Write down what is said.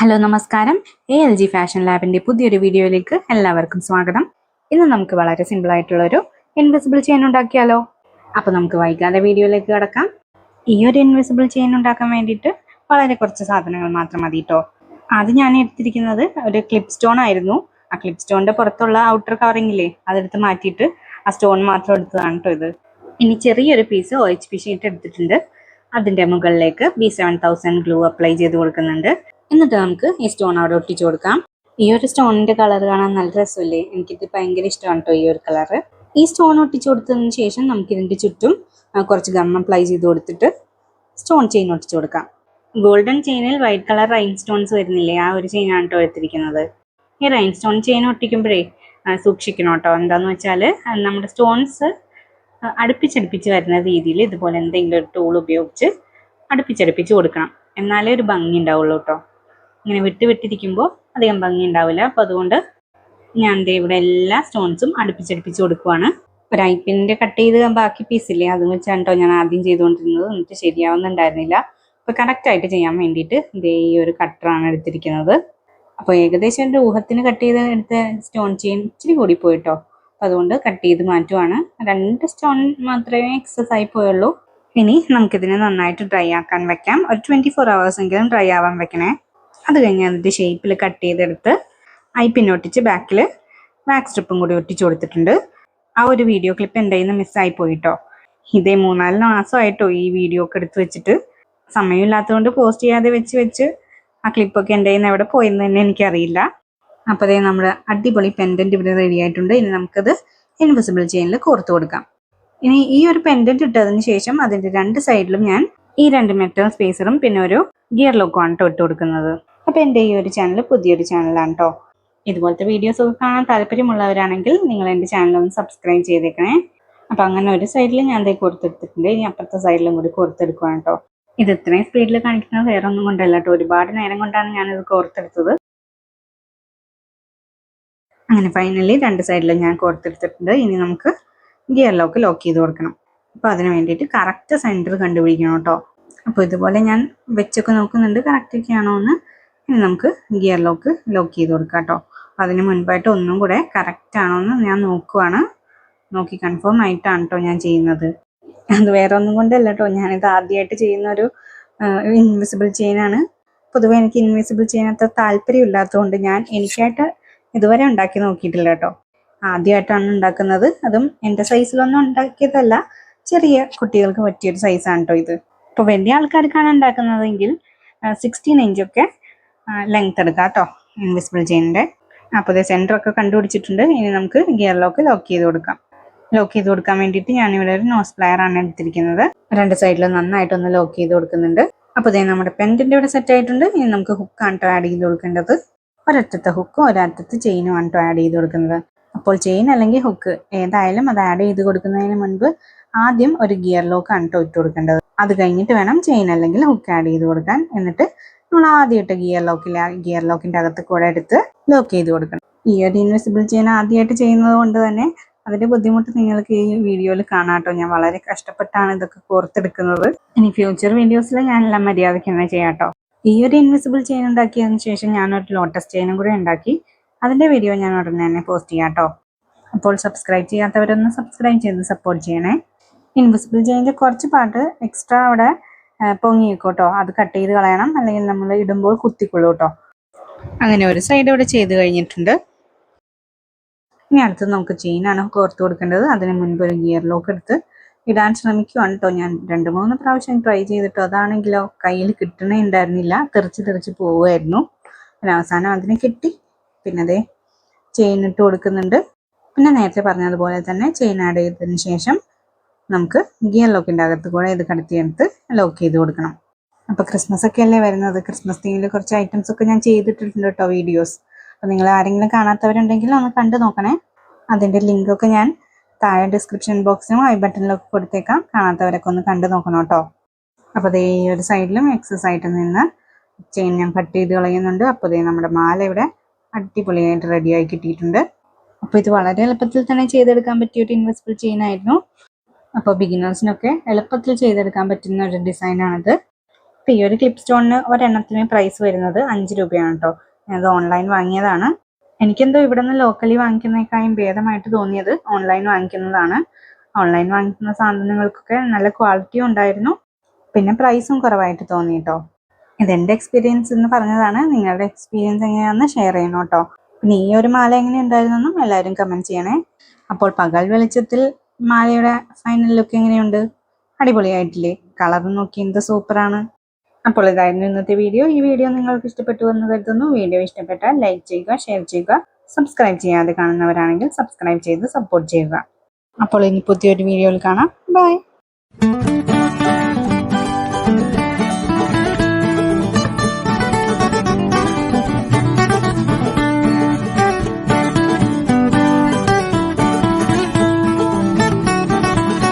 Hello നമസ്കാരം. ALG fashion ലാബിന്റെ പുതിയൊരു വീഡിയോയിലേക്ക് എല്ലാവർക്കും സ്വാഗതം. ഇന്ന് നമുക്ക് വളരെ സിമ്പിൾ ആയിട്ടുള്ള ഒരു ഇൻവിസിബിൾ ചെയിൻ ഉണ്ടാക്കിയാലോ. അപ്പോൾ നമുക്ക് വൈകാതെ വീഡിയോയിലേക്ക് കടക്കാം. ഈ ഒരു ഇൻവിസിബിൾ ചെയിൻ ഉണ്ടാക്കാൻ വേണ്ടിയിട്ട് വളരെ കുറച്ച് സാധനങ്ങൾ മാത്രം മതി കേട്ടോ. ആദ്യം ഞാൻ എടുത്തിരിക്കുന്നത് ഒരു ക്ലിപ്പ് സ്റ്റോൺ ആയിരുന്നു. ആ ക്ലിപ്പ് സ്റ്റോണിന്റെ പുറത്തുള്ള ഔട്ടർ കവറിങ്ങില്ലേ, അതെടുത്ത് മാറ്റിയിട്ട് ആ സ്റ്റോൺ മാത്രം എടുത്തതാണ് കേട്ടോ ഇത്. ഇനി ചെറിയൊരു പീസ് OHP ഷീറ്റ് എടുത്തിട്ടുണ്ട്. അതിന്റെ മുകളിലേക്ക് B7000 ഗ്ലൂ അപ്ലൈ ചെയ്ത് കൊടുക്കുന്നുണ്ട്. എന്നിട്ട് നമുക്ക് ഈ സ്റ്റോൺ അവിടെ ഒട്ടിച്ചു കൊടുക്കാം. ഈ ഒരു സ്റ്റോണിന്റെ കളർ കാണാൻ നല്ല രസമല്ലേ? എനിക്കിത് ഭയങ്കര ഇഷ്ടമാണ് കേട്ടോ ഈ ഒരു കളറ്. ഈ സ്റ്റോൺ ഒട്ടിച്ചു കൊടുത്തതിന് ശേഷം നമുക്ക് ഇതിന്റെ ചുറ്റും കുറച്ച് ഗം അപ്ലൈ ചെയ്ത് കൊടുത്തിട്ട് സ്റ്റോൺ ചെയിൻ ഒട്ടിച്ചു കൊടുക്കാം. ഗോൾഡൻ ചെയിനിൽ വൈറ്റ് കളർ റൈൻ സ്റ്റോൺസ് വരുന്നില്ലേ, ആ ഒരു ചെയിനാണ് കേട്ടോ എടുത്തിരിക്കുന്നത്. ഈ റൈൻ സ്റ്റോൺ ചെയിൻ ഒട്ടിക്കുമ്പോഴേ സൂക്ഷിക്കണം കേട്ടോ. എന്താന്ന് വെച്ചാൽ നമ്മുടെ സ്റ്റോൺസ് അടുപ്പിച്ചടുപ്പിച്ച് വരുന്ന രീതിയിൽ ഇതുപോലെ എന്തെങ്കിലും ഒരു ടൂൾ ഉപയോഗിച്ച് അടുപ്പിച്ചടുപ്പിച്ച് കൊടുക്കണം. എന്നാലേ ഒരു ഭംഗി ഉണ്ടാവുള്ളൂ കേട്ടോ. ഇങ്ങനെ വിട്ടിരിക്കുമ്പോൾ അധികം ഭംഗി ഉണ്ടാവില്ല. അപ്പോൾ അതുകൊണ്ട് ഞാൻ ഇവിടെ എല്ലാ സ്റ്റോൺസും അടുപ്പിച്ചടുപ്പിച്ച് കൊടുക്കുവാണ്. ഒരു ഐപ്പിൻ്റെ കട്ട് ചെയ്ത് ബാക്കി പീസില്ലേ, അത് വെച്ചാണ് കേട്ടോ ഞാൻ ആദ്യം ചെയ്തുകൊണ്ടിരുന്നത്. എന്നിട്ട് ശരിയാവുന്നുണ്ടായിരുന്നില്ല. അപ്പോൾ കറക്റ്റായിട്ട് ചെയ്യാൻ വേണ്ടിയിട്ട് ഈ ഒരു കട്ടറാണ് എടുത്തിരിക്കുന്നത്. അപ്പോൾ ഏകദേശം എൻ്റെ ഊഹത്തിന് കട്ട് ചെയ്ത് എടുത്ത സ്റ്റോൺ ചെയിൻ ഇച്ചിരി കൂടി പോയിട്ടോ. അപ്പോൾ അതുകൊണ്ട് കട്ട് ചെയ്ത് മാറ്റുവാണ്. 2 സ്റ്റോൺ മാത്രമേ എക്സസ് ആയി പോയുള്ളൂ. ഇനി നമുക്കിതിനെ നന്നായിട്ട് ഡ്രൈ ആക്കാൻ വെക്കാം. ഒരു 24 hours എങ്കിലും ഡ്രൈ ആവാൻ വെക്കണേ. അത് കഴിഞ്ഞ് അതിൻ്റെ ഷേപ്പിൽ കട്ട് ചെയ്തെടുത്ത് ഐപ്പിൻ ഒട്ടിച്ച് ബാക്കിൽ വാക്സ് സ്ട്രിപ്പും കൂടി ഒട്ടിച്ചു കൊടുത്തിട്ടുണ്ട്. ആ ഒരു വീഡിയോ ക്ലിപ്പ് എൻ്റെ കയ്യിൽ നിന്ന് മിസ്സായി പോയിട്ടോ. ഇതേ 3-4 മാസമായിട്ടോ ഈ വീഡിയോ ഒക്കെ എടുത്ത് വെച്ചിട്ട്. സമയമില്ലാത്തതുകൊണ്ട് പോസ്റ്റ് ചെയ്യാതെ വെച്ച് ആ ക്ലിപ്പൊക്കെ എൻ്റെ കയ്യിൽ നിന്ന് എവിടെ പോയെന്ന് തന്നെ എനിക്കറിയില്ല. അപ്പോൾ അതേ നമ്മുടെ അടിപൊളി പെൻഡൻറ്റ് ഇവിടെ റെഡി ആയിട്ടുണ്ട്. ഇനി നമുക്കത് ഇൻവിസിബിൾ ചെയിനിൽ കോർത്ത് കൊടുക്കാം. ഇനി ഈ ഒരു പെൻഡന്റ് ഇട്ടതിന് ശേഷം അതിന്റെ 2 സൈഡിലും ഞാൻ ഈ 2 മെറ്റൽ സ്പേസറും പിന്നെ ഒരു ഗിയർ ലോക്കുമാണ് കേട്ടോ ഇട്ട് കൊടുക്കുന്നത്. അപ്പോൾ എൻ്റെ ഈ ഒരു ചാനൽ പുതിയൊരു ചാനലാണ് കേട്ടോ. ഇതുപോലത്തെ വീഡിയോസ് ഒക്കെ കാണാൻ താല്പര്യമുള്ളവരാണെങ്കിൽ നിങ്ങൾ എൻ്റെ ചാനലൊന്ന് സബ്സ്ക്രൈബ് ചെയ്തേക്കണേ. അപ്പോൾ അങ്ങനെ ഒരു സൈഡിൽ ഞാൻ അതേ കൊടുത്തെടുത്തിട്ടുണ്ട്. ഇനി അപ്പുറത്തെ സൈഡിലും കൂടി കൊടുത്തെടുക്കുകയാണ് കേട്ടോ. ഇത് ഇത്രയും സ്പീഡിൽ കാണിക്കുന്നത് വേറെ ഒന്നും കൊണ്ടല്ല കേട്ടോ. ഒരുപാട് നേരം കൊണ്ടാണ് ഞാനിത് കോർത്തെടുത്തത്. അങ്ങനെ ഫൈനലി 2 സൈഡിലും ഞാൻ കോർത്തെടുത്തിട്ടുണ്ട്. ഇനി നമുക്ക് ഗിയർ ലോക്ക് ചെയ്ത് കൊടുക്കണം. അപ്പോൾ അതിന് വേണ്ടിയിട്ട് കറക്റ്റ് സെൻറ്റർ കണ്ടുപിടിക്കണം കേട്ടോ. അപ്പോൾ ഇതുപോലെ ഞാൻ വെച്ചൊക്കെ നോക്കുന്നുണ്ട് കറക്റ്റൊക്കെ ആണോ എന്ന്. ഇനി നമുക്ക് ഗിയർ ലോക്ക് ചെയ്ത് കൊടുക്കാം കേട്ടോ. അതിന് മുൻപായിട്ട് ഒന്നും കൂടെ കറക്റ്റ് ആണോ എന്ന് ഞാൻ നോക്കുവാണ്. നോക്കി കൺഫേം ആയിട്ടാണ് കേട്ടോ ഞാൻ ചെയ്യുന്നത്. അത് വേറെ ഒന്നും കൊണ്ടല്ല കേട്ടോ. ഞാനിത് ആദ്യമായിട്ട് ചെയ്യുന്ന ഒരു ഇൻവിസിബിൾ ചെയിനാണ്. പൊതുവെ എനിക്ക് ഇൻവിസിബിൾ ചെയിൻ അത്ര താല്പര്യമില്ലാത്തതുകൊണ്ട് ഞാൻ എനിക്കായിട്ട് ഇതുവരെ ഉണ്ടാക്കി നോക്കിയിട്ടില്ല കേട്ടോ. ആദ്യമായിട്ടാണ് ഉണ്ടാക്കുന്നത്. അതും എൻ്റെ സൈസിലൊന്നും ഉണ്ടാക്കിയതല്ല, ചെറിയ കുട്ടികൾക്ക് പറ്റിയൊരു സൈസാണ് കേട്ടോ ഇത്. ഇപ്പോൾ വലിയ ആൾക്കാർക്കാണ് ഉണ്ടാക്കുന്നതെങ്കിൽ 16 ഇഞ്ചൊക്കെ ലെങ്ത് എടുക്കാം കേട്ടോ ഇൻവിസിബിൾ ചെയിനിൻ്റെ. അപ്പോൾ ഇത് സെൻറ്ററൊക്കെ കണ്ടുപിടിച്ചിട്ടുണ്ട്. ഇനി നമുക്ക് ഗിയർ ലോക്ക് ചെയ്ത് കൊടുക്കാം. ചെയ്ത് കൊടുക്കാൻ വേണ്ടിയിട്ട് ഞാനിവിടെ ഒരു നോസ് പ്ലയർ ആണ് എടുത്തിരിക്കുന്നത്. 2 സൈഡിലും നന്നായിട്ടൊന്ന് ചെയ്ത് കൊടുക്കുന്നുണ്ട്. അപ്പോൾ ഇതേ നമ്മുടെ പെൻഡൻ്റ് ഇവിടെ സെറ്റ് ആയിട്ടുണ്ട്. ഇനി നമുക്ക് ഹുക്കാണ് കേട്ടോ ആഡ് ചെയ്ത് കൊടുക്കേണ്ടത്. ഒരറ്റത്തെ ഹുക്കും ഒരറ്റത്ത് ചെയിനും ആണ് കേട്ടോ ആഡ് ചെയ്ത് കൊടുക്കുന്നത്. അപ്പോൾ ചെയിൻ അല്ലെങ്കിൽ ഹുക്ക് ഏതായാലും അത് ആഡ് ചെയ്ത് കൊടുക്കുന്നതിന് മുൻപ് ആദ്യം ഒരു ഗിയർ ലോക്കാണ് കേട്ടോ ഇട്ട് കൊടുക്കേണ്ടത്. അത് കഴിഞ്ഞിട്ട് വേണം ചെയിൻ അല്ലെങ്കിൽ ഹുക്ക് ആഡ് ചെയ്ത് കൊടുക്കാൻ. എന്നിട്ട് നമ്മൾ ആദ്യമായിട്ട് ഗിയർ ലോക്കിൻ്റെ അകത്ത് കൂടെ എടുത്ത് ചെയ്ത് കൊടുക്കണം. ഈ ഒരു ഇൻവിസിബിൾ ചെയിൻ ആദ്യമായിട്ട് ചെയ്യുന്നത് കൊണ്ട് തന്നെ അതിൻ്റെ ബുദ്ധിമുട്ട് നിങ്ങൾക്ക് ഈ വീഡിയോയിൽ കാണാം കേട്ടോ. ഞാൻ വളരെ കഷ്ടപ്പെട്ടാണ് ഇതൊക്കെ കോർത്തെടുക്കുന്നത്. ഇനി ഫ്യൂച്ചർ വീഡിയോസിൽ ഞാനെല്ലാം മര്യാദയ്ക്ക് തന്നെ ചെയ്യാം കേട്ടോ. ഈ ഒരു ഇൻവിസിബിൾ ചെയിൻ ഉണ്ടാക്കിയതിന് ശേഷം ഞാനൊരു ലോട്ടസ് ചെയിനും കൂടെ ഉണ്ടാക്കി. അതിൻ്റെ വീഡിയോ ഞാൻ ഉടനെ തന്നെ പോസ്റ്റ് ചെയ്യാം കേട്ടോ. അപ്പോൾ സബ്സ്ക്രൈബ് ചെയ്യാത്തവരൊന്ന് സബ്സ്ക്രൈബ് ചെയ്ത് സപ്പോർട്ട് ചെയ്യണേ. ഇൻവിസിബിൾ ചെയിനിൻ്റെ കുറച്ച് പാർട്ട് എക്സ്ട്രാ അവിടെ പൊങ്ങി വെക്കും കേട്ടോ. അത് കട്ട് ചെയ്ത് കളയണം, അല്ലെങ്കിൽ നമ്മൾ ഇടുമ്പോൾ കുത്തിക്കൊള്ളൂ കേട്ടോ. അങ്ങനെ ഒരു സൈഡ് ഇവിടെ ചെയ്ത് കഴിഞ്ഞിട്ടുണ്ട്. ഇനി അടുത്ത് നമുക്ക് ചെയിനാണ് കോർത്ത് കൊടുക്കേണ്ടത്. അതിന് മുൻപ് ഒരു ഗിയർ ലോക്ക് എടുത്ത് ഇടാൻ ശ്രമിക്കുവാണ് കേട്ടോ. ഞാൻ 2-3 പ്രാവശ്യം ട്രൈ ചെയ്തിട്ടോ. അതാണെങ്കിലോ കയ്യിൽ കിട്ടണേ ഉണ്ടായിരുന്നില്ല, തെറിച്ച് പോവുമായിരുന്നു. പിന്നെ അവസാനം അതിനെ കിട്ടി. പിന്നെ അതേ ചെയിൻ ഇട്ട് കൊടുക്കുന്നുണ്ട്. പിന്നെ നേരത്തെ പറഞ്ഞതുപോലെ തന്നെ ചെയിൻ ആഡ് ചെയ്തതിന് ശേഷം നമുക്ക് ഗിയർ ലോക്കിൻ്റെ അകത്ത് കൂടെ ഇത് കടത്തിയെടുത്ത് ചെയ്ത് കൊടുക്കണം. അപ്പോൾ ക്രിസ്മസ് ഒക്കെ അല്ലേ വരുന്നത്. ക്രിസ്മസ് തീമിൽ കുറച്ച് ഐറ്റംസ് ഒക്കെ ഞാൻ ചെയ്തിട്ടുണ്ട് കേട്ടോ വീഡിയോസ്. അപ്പോൾ നിങ്ങൾ ആരെങ്കിലും കാണാത്തവരുണ്ടെങ്കിൽ ഒന്ന് കണ്ടു നോക്കണേ. അതിൻ്റെ ലിങ്കൊക്കെ ഞാൻ താഴെ ഡിസ്ക്രിപ്ഷൻ ബോക്സിലും ഐ ബട്ടണിലൊക്കെ കൊടുത്തേക്കാം. കാണാത്തവരൊക്കെ ഒന്ന് കണ്ടു നോക്കണം കേട്ടോ. അപ്പോൾ അതേ ഈ ഒരു സൈഡിലും എക്സസ് ആയിട്ട് നിന്ന് ചെയിൻ ഞാൻ കട്ട് ചെയ്ത് കളയുന്നുണ്ട്. അപ്പോൾ അതേ നമ്മുടെ മാല ഇവിടെ അടിപൊളിയായിട്ട് റെഡിയായി കിട്ടിയിട്ടുണ്ട്. അപ്പോൾ ഇത് വളരെ എളുപ്പത്തിൽ തന്നെ ചെയ്തെടുക്കാൻ പറ്റിയ ഒരു ഇൻവിസിബിൾ ചെയിൻ ആയിരുന്നു. അപ്പോൾ ബിഗിനേഴ്സിനൊക്കെ എളുപ്പത്തിൽ ചെയ്തെടുക്കാൻ പറ്റുന്ന ഒരു ഡിസൈനാണിത്. അപ്പോൾ ഈ ഒരു ക്ലിപ്പ് സ്റ്റോണിന് ഒരെണ്ണത്തിന് പ്രൈസ് വരുന്നത് 5 രൂപയാണ് കേട്ടോ. ഞാനത് ഓൺലൈൻ വാങ്ങിയതാണ്. എനിക്കെന്തോ ഇവിടെ നിന്ന് ലോക്കലി വാങ്ങിക്കുന്നതിനേക്കാളും ഭേദമായിട്ട് തോന്നിയത് ഓൺലൈൻ വാങ്ങിക്കുന്നതാണ്. ഓൺലൈൻ വാങ്ങിക്കുന്ന സാധനങ്ങൾക്കൊക്കെ നല്ല ക്വാളിറ്റിയും ഉണ്ടായിരുന്നു, പിന്നെ പ്രൈസും കുറവായിട്ട് തോന്നി കേട്ടോ. ഇതെൻ്റെ എക്സ്പീരിയൻസ് എന്ന് പറഞ്ഞതാണ്. നിങ്ങളുടെ എക്സ്പീരിയൻസ് എങ്ങനെയാണെന്ന് ഷെയർ ചെയ്യണം കേട്ടോ. പിന്നെ ഈ ഒരു മാല എങ്ങനെ ഉണ്ടായിരുന്നെന്നും എല്ലാവരും കമൻറ്റ് ചെയ്യണേ. അപ്പോൾ പകൽ വെളിച്ചത്തിൽ മാലയുടെ ഫൈനൽ ലുക്ക് എങ്ങനെയുണ്ട്? അടിപൊളിയായിട്ടില്ലേ? കളർ നോക്കി എന്ത് സൂപ്പറാണ്. അപ്പോൾ ഇതായിരുന്നു ഇന്നത്തെ വീഡിയോ. ഈ വീഡിയോ നിങ്ങൾക്ക് ഇഷ്ടപ്പെട്ടു എന്ന് കരുതുന്നു. വീഡിയോ ഇഷ്ടപ്പെട്ടാൽ ലൈക്ക് ചെയ്യുക, ഷെയർ ചെയ്യുക, സബ്സ്ക്രൈബ് ചെയ്യാതെ കാണുന്നവരാണെങ്കിൽ സബ്സ്ക്രൈബ് ചെയ്ത് സപ്പോർട്ട് ചെയ്യുക. അപ്പോൾ ഇനി പുതിയൊരു വീഡിയോയിൽ കാണാം. ബൈ.